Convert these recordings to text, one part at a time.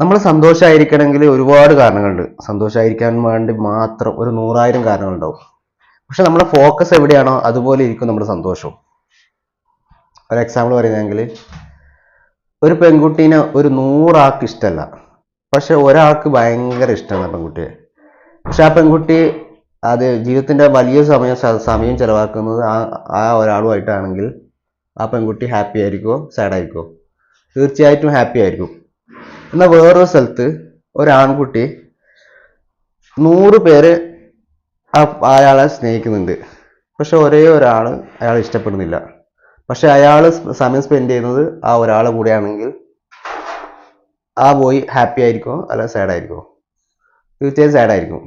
നമ്മൾ സന്തോഷമായിരിക്കണമെങ്കിൽ ഒരുപാട് കാരണങ്ങളുണ്ട്. സന്തോഷമായിരിക്കാൻ വേണ്ടി മാത്രം ഒരു 100,000 കാരണങ്ങളുണ്ടാവും. പക്ഷെ നമ്മുടെ ഫോക്കസ് എവിടെയാണോ അതുപോലെ ഇരിക്കും നമ്മുടെ സന്തോഷവും. ഒരു എക്സാമ്പിൾ പറയുകയാണെങ്കിൽ, ഒരു പെൺകുട്ടീനെ ഒരു 100 ആൾക്ക് ഇഷ്ടമല്ല, പക്ഷെ ഒരാൾക്ക് ഭയങ്കര ഇഷ്ടമാണ് ആ പെൺകുട്ടിയെ. പക്ഷെ ആ പെൺകുട്ടി അത് ജീവിതത്തിന്റെ വലിയ സമയം ചെലവാക്കുന്നത് ആ ഒരാളുമായിട്ടാണെങ്കിൽ ആ പെൺകുട്ടി ഹാപ്പി ആയിരിക്കുമോ സാഡ് ആയിരിക്കുമോ? തീർച്ചയായിട്ടും ഹാപ്പി ആയിരിക്കും. എന്നാൽ വേറൊരു സ്ഥലത്ത് ഒരാൺകുട്ടി 100 പേര് അയാളെ സ്നേഹിക്കുന്നുണ്ട്, പക്ഷെ ഒരേ ഒരാൾ അയാൾ ഇഷ്ടപ്പെടുന്നില്ല. പക്ഷെ അയാൾ സമയം സ്പെൻഡ് ചെയ്യുന്നത് ആ ഒരാളെ കൂടെയാണെങ്കിൽ ആ ബോയ് ഹാപ്പി ആയിരിക്കുമോ അല്ല സാഡ് ആയിരിക്കുമോ? തീർച്ചയായും സാഡ് ആയിരിക്കും.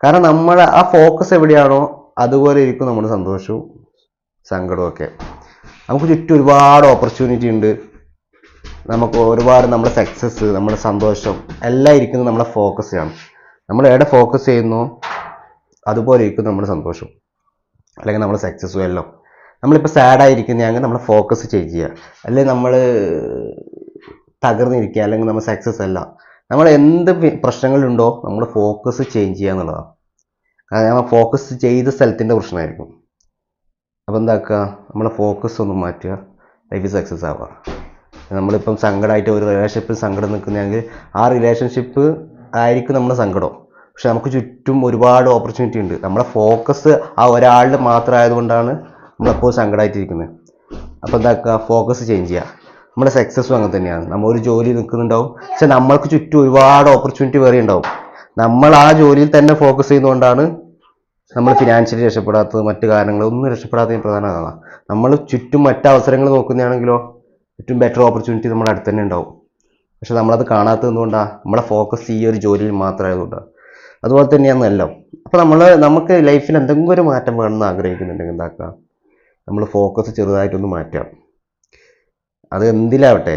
കാരണം നമ്മളെ ആ ഫോക്കസ് എവിടെയാണോ അതുപോലെ ഇരിക്കും നമ്മുടെ സന്തോഷവും സങ്കടവും ഒക്കെ. നമുക്ക് ചുറ്റും ഒരുപാട് ഓപ്പർച്യൂണിറ്റി ഉണ്ട്. നമുക്ക് ഒരുപാട് നമ്മുടെ സക്സസ്, നമ്മുടെ സന്തോഷം എല്ലാം ഇരിക്കുന്നത് നമ്മളെ ഫോക്കസ് ആണ്. നമ്മൾ എവിടെ ഫോക്കസ് ചെയ്യുന്നു അതുപോലെ ഇരിക്കും നമ്മുടെ സന്തോഷം അല്ലെങ്കിൽ നമ്മുടെ സക്സസ്സും എല്ലാം. നമ്മളിപ്പോൾ സാഡായിരിക്കുന്നതെങ്കിൽ നമ്മൾ ഫോക്കസ് ചേഞ്ച് ചെയ്യുക. അല്ലെങ്കിൽ നമ്മൾ തകർന്നിരിക്കുക, അല്ലെങ്കിൽ നമ്മൾ സക്സസ് അല്ല, നമ്മൾ എന്ത് പ്രശ്നങ്ങളുണ്ടോ നമ്മൾ ഫോക്കസ് ചേഞ്ച് ചെയ്യുക എന്നുള്ളതാണ്. കാരണം നമ്മൾ ഫോക്കസ് ചെയ്ത സ്ഥലത്തിൻ്റെ പ്രശ്നമായിരിക്കും. അപ്പോൾ എന്താക്കുക, നമ്മളെ ഫോക്കസ് ഒന്ന് മാറ്റുക, ലൈഫ് സക്സസ് ആവുക. നമ്മളിപ്പം സങ്കടമായിട്ട് ഒരു റിലേഷൻഷിപ്പിൽ സങ്കടം നിൽക്കുന്നതെങ്കിൽ ആ റിലേഷൻഷിപ്പ് ആയിരിക്കും നമ്മുടെ സങ്കടം. പക്ഷെ നമുക്ക് ചുറ്റും ഒരുപാട് ഓപ്പർച്യൂണിറ്റി ഉണ്ട്. നമ്മളെ ഫോക്കസ് ആ ഒരാളുടെ മാത്രം ആയതുകൊണ്ടാണ് നമ്മളെപ്പോൾ സങ്കടമായിട്ടിരിക്കുന്നത്. അപ്പോൾ എന്താക്കുക, ഫോക്കസ് ചേഞ്ച് ചെയ്യുക. നമ്മുടെ സക്സസ്സും അങ്ങനെ തന്നെയാണ്. നമ്മൾ ഒരു ജോലി നിൽക്കുന്നുണ്ടാവും, പക്ഷെ നമ്മൾക്ക് ചുറ്റും ഒരുപാട് ഓപ്പർച്യൂണിറ്റി വേറെ ഉണ്ടാവും. നമ്മൾ ആ ജോലിയിൽ തന്നെ ഫോക്കസ് ചെയ്യുന്നതുകൊണ്ടാണ് നമ്മൾ ഫിനാൻഷ്യലി രക്ഷപ്പെടാത്തത്. മറ്റു കാരണങ്ങളൊന്നും രക്ഷപ്പെടാത്തതിന് പ്രധാന കാരണം നമ്മൾ ചുറ്റും മറ്റു അവസരങ്ങൾ നോക്കുന്നതാണെങ്കിലോ ഏറ്റവും ബെറ്റർ ഓപ്പർച്യൂണിറ്റി നമ്മുടെ അടുത്ത് തന്നെ ഉണ്ടാവും. പക്ഷെ നമ്മളത് കാണാത്തത് എന്തുകൊണ്ടാണ്? നമ്മളെ ഫോക്കസ് ഈ ഒരു ജോലിയിൽ മാത്രമായതുകൊണ്ടാണ്. അതുപോലെ തന്നെയാണ് എല്ലാം. അപ്പോൾ നമുക്ക് ലൈഫിൽ എന്തെങ്കിലും ഒരു മാറ്റം വേണമെന്ന് ആഗ്രഹിക്കുന്നുണ്ടെങ്കിൽ എന്താക്കുക, നമ്മൾ ഫോക്കസ് ചെറുതായിട്ടൊന്ന് മാറ്റാം. അത് എന്തിലാവട്ടെ,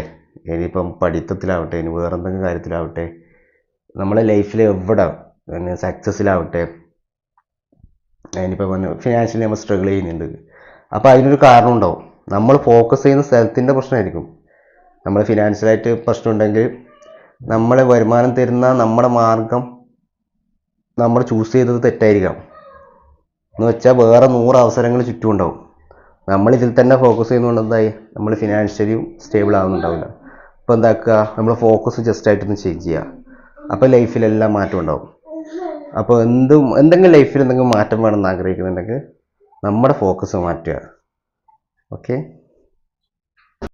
ഇനിയിപ്പം പഠിത്തത്തിലാവട്ടെ, ഇനി വേറെ എന്തെങ്കിലും കാര്യത്തിലാവട്ടെ, നമ്മളെ ലൈഫിൽ എവിടെ സക്സസ്സിലാവട്ടെ, ഇനിയിപ്പോൾ ഫിനാൻഷ്യലി നമ്മൾ സ്ട്രഗിൾ ചെയ്യുന്നുണ്ട്, അപ്പോൾ അതിനൊരു കാരണം ഉണ്ടാവും. നമ്മൾ ഫോക്കസ് ചെയ്യുന്ന സ്ഥലത്തിൻ്റെ പ്രശ്നമായിരിക്കും. നമ്മൾ ഫിനാൻഷ്യലായിട്ട് പ്രശ്നമുണ്ടെങ്കിൽ നമ്മളെ വരുമാനം തരുന്ന നമ്മുടെ മാർഗം നമ്മൾ ചൂസ് ചെയ്തത് തെറ്റായിരിക്കാം. എന്ന് വെച്ചാൽ വേറെ 100 അവസരങ്ങൾ ചുറ്റും ഉണ്ടാവും. നമ്മൾ ഇതിൽ തന്നെ ഫോക്കസ് ചെയ്യുന്നതുകൊണ്ട് എന്തായി, നമ്മൾ ഫിനാൻഷ്യലിയും സ്റ്റേബിൾ ആവുന്നുണ്ടാവില്ല. അപ്പോൾ എന്താക്കുക, നമ്മൾ ഫോക്കസ് ജസ്റ്റ് ആയിട്ടൊന്ന് ചേഞ്ച് ചെയ്യുക. അപ്പോൾ ലൈഫിലെല്ലാം മാറ്റം ഉണ്ടാവും. അപ്പോൾ എന്തെങ്കിലും ലൈഫിൽ എന്തെങ്കിലും മാറ്റം വേണമെന്ന് ആഗ്രഹിക്കുന്നുണ്ടെങ്കിൽ നമ്മുടെ ഫോക്കസ് മാറ്റുക. ഓക്കെ.